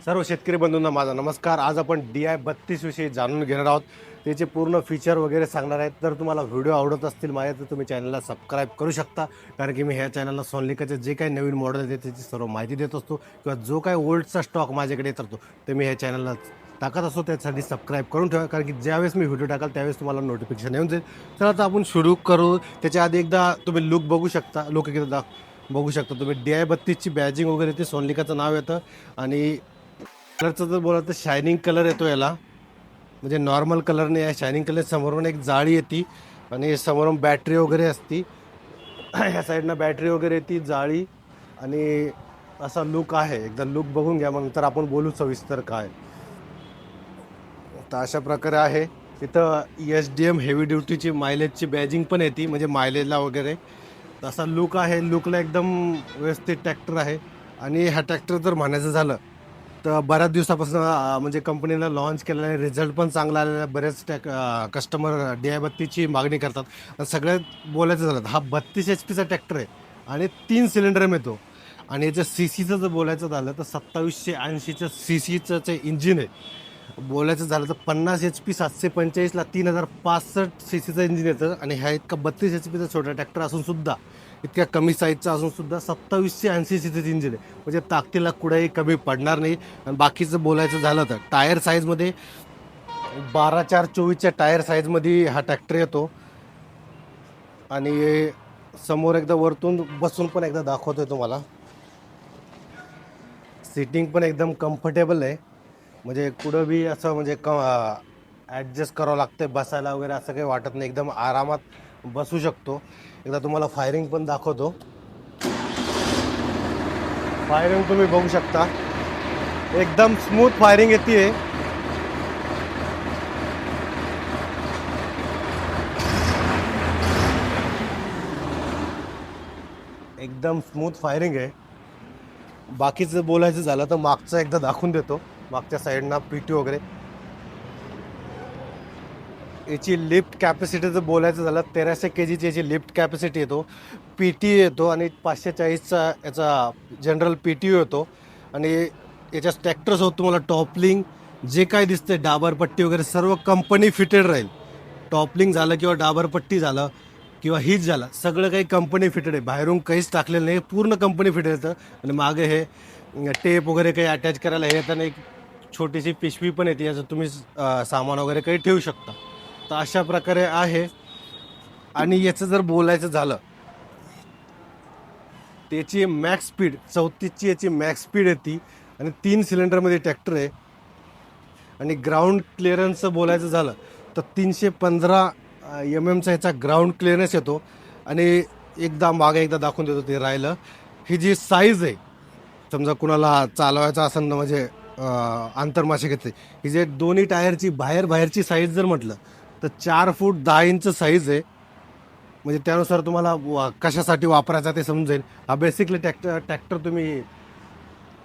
सर्व शेतकरी बंधूंना माझा नमस्कार. आज आपण DI-32 विषयी जाणून घेणार आहोत. त्याचे पूर्ण फीचर वगैरे सांगणार आहेत. तर तुम्हाला व्हिडिओ आवडत असतील माझ्या तर तुम्ही चॅनलला सबस्क्राईब करू शकता, कारण की मी ह्या चॅनलला सोनालिकाचे जे काही नवीन मॉडेल येते त्याची सर्व माहिती देत असतो, किंवा जो काही ओल्डचा स्टॉक माझ्याकडे येत असतो ते मी ह्या चॅनलला टाकत असतो. त्यासाठी सबस्क्राईब करून ठेवा, कारण की ज्यावेळेस मी व्हिडिओ टाकाल त्यावेळेस तुम्हाला नोटिफिकेशन येऊन जाईल. तर आता आपण सुरू करू. त्याच्या आधी एकदा तुम्ही लुक बघू शकता, एकदा बघू शकता तुम्ही. DI-32ची बॅजिंग वगैरे ते सोनालिकाचं नाव येतं. आणि कलरचं जर बोला तर शायनिंग कलर येतो याला, म्हणजे नॉर्मल कलर नाही आहे, शायनिंग कलर. समोरून एक जाळी येते आणि समोरून बॅटरी वगैरे असती. ह्या साईडनं बॅटरी वगैरे येते, जाळी, आणि असा लुक आहे. एकदा लुक बघून घ्या, मग नंतर आपण बोलू सविस्तर काय. तर अशा प्रकारे आहे. तिथं SDM हेवी ड्युटीची मायलेजची बॅजिंग पण येते, म्हणजे मायलेजला वगैरे. तसा लुक आहे. लुकला एकदम व्यवस्थित ट्रॅक्टर आहे. आणि हा ट्रॅक्टर जर म्हणायचं झालं तर बऱ्याच दिवसापासून म्हणजे कंपनीला लॉन्च केलेला आहे. रिझल्ट पण चांगला आलेला आहे. बरेच कस्टमर DI-32ची मागणी करतात. आणि सगळ्यात बोलायचं झालं तर हा 32 HP ट्रॅक्टर आहे आणि 3 सिलेंडर मिळतो. आणि याचं CCचं जर बोलायचं झालं तर 2780चं CCचं जे इंजिन आहे. बोलायचं झालं तर 50 HP 745ला 3065 CCचं इंजिन येतं. आणि ह्या इतका 32 HPचा छोटा ट्रॅक्टर असून सुद्धा, इतक्या कमी साईजचा असून सुद्धा 2780 CCचं इंजिन आहे, म्हणजे ताकदीला कुठेही कमी पडणार नाही. आणि बाकीचं बोलायचं झालं तर टायर साईजमध्ये 12/4/24च्या टायर साईजमध्ये हा ट्रॅक्टर येतो. आणि समोर एकदा वरतून बसून पण एकदा दाखवतोय तुम्हाला. सीटिंग पण एकदम कम्फर्टेबल आहे, म्हणजे कुठं बी असं म्हणजे ॲडजस्ट करावं लागतं बसायला वगैरे, असं काही वाटत नाही. एकदम आरामात बसू शकतो. एकदा तुम्हाला फायरिंग पण दाखवतो. फायरिंग तुम्ही बघू शकता, एकदम स्मूथ फायरिंग येते. एकदम स्मूथ फायरिंग आहे. बाकीचं बोलायचं झालं तर मागचं एकदा दाखवून देतो. मागच्या साईडना PT वगैरे. याची लिफ्ट कॅपॅसिटी जर बोलायचं झालं 1300 kgची याची लिफ्ट कॅपॅसिटी येतो. PT येतो आणि 540चा याचा जनरल PTO येतो. आणि याच्या ट्रॅक्टरसोबत तुम्हाला टॉपलिंग जे काय दिसते, डाबरपट्टी वगैरे सर्व कंपनी फिटेड राहील. टॉपलिंग झालं किंवा डाबरपट्टी झालं किंवा हीच झालं, सगळं काही कंपनी फिटेड आहे. बाहेरून काहीच टाकलेलं नाही, पूर्ण कंपनी फिटेड येतं. आणि मागे हे टेप वगैरे काही अटॅच करायला हे येतं. एक छोटीशी पिशवी पण येते, याचं तुम्ही सामान वगैरे काही ठेवू शकता. तर अशा प्रकारे आहे. आणि याचं जर बोलायचं झालं, त्याची मॅक्स स्पीड 34ची याची मॅक्स स्पीड येते. आणि 3 सिलेंडरमध्ये ट्रॅक्टर आहे. आणि ग्राउंड क्लिअरन्सचं बोलायचं झालं तर 315 mm ह्याचा ग्राउंड क्लिअरन्स येतो. आणि एकदा मागे एकदा दाखवून देतो ते राहिलं. ही जी साईज आहे, समजा कुणाला चालवायचं असेल ना, म्हणजे आंतरमासे घेते, ही जे दोन्ही टायरची बाहेरची साईज जर म्हटलं तर 4 फूट 10 इंच साईज आहे. म्हणजे त्यानुसार तुम्हाला कशासाठी वापरायचा ते समजेल. हा बेसिकली ट्रॅक्टर तुम्ही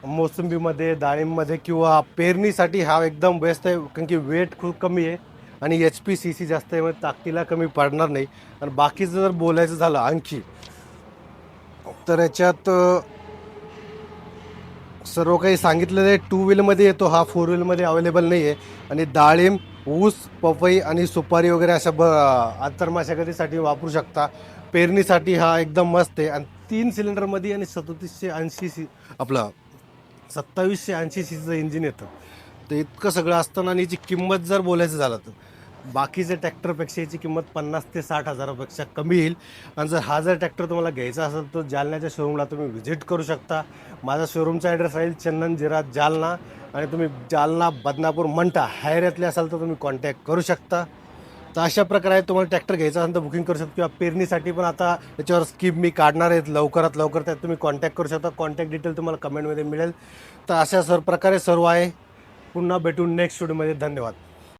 मोसंबीमध्ये, डाळिंबमध्ये किंवा पेरणीसाठी हा एकदम बेस्ट आहे, कारण की वेट खूप कमी आहे आणि HP CC जास्त आहे, म्हणजे ताकदीला कमी पडणार नाही. आणि बाकीचं जर बोलायचं झालं आणखी तर याच्यात सर्व काही सांगितलेलं आहे. 2 व्हीलमध्ये येतो हा, 4 व्हीलमध्ये अवेलेबल नाही आहे. आणि डाळिंब, ऊस, पपई आणि सुपारी वगैरे अशा आंतरमाशागतीसाठी वापरू शकता. पेरणीसाठी हा एकदम मस्त आहे. आणि 3 सिलेंडरमध्ये आणि 2780 CCचं इंजिन येतं. तर इतकं सगळं असताना आणि याची किंमत जर बोलायचं झालं तर बाकीच्या ट्रॅक्टरपेक्षा याची किंमत 50 ते 60 हजारापेक्षा कमी येईल. आणि जर ट्रॅक्टर तुम्हाला घ्यायचा असेल तर जालन्याच्या शोरूमला तुम्ही व्हिजिट करू शकता. माझा शोरूमचा ॲड्रेस राहील चंदन जिरा, जालना. आणि तुम्ही जालना, बदनापूर, मंठा ह्या एरियातले असाल तर तुम्ही कॉन्टॅक्ट करू शकता. तर अशा प्रकारे तुम्हाला ट्रॅक्टर घ्यायचा असेल तर बुकिंग करू शकता. किंवा पेरणीसाठी पण आता याच्यावर स्कीम मी काढणार आहेत लवकरात लवकर, त्यात तुम्ही कॉन्टॅक्ट करू शकता. कॉन्टॅक्ट डिटेल तुम्हाला कमेंटमध्ये मिळेल. तर अशा प्रकारे सर्व आहे. पुन्हा भेटून नेक्स्ट व्हिडिओमध्ये. धन्यवाद.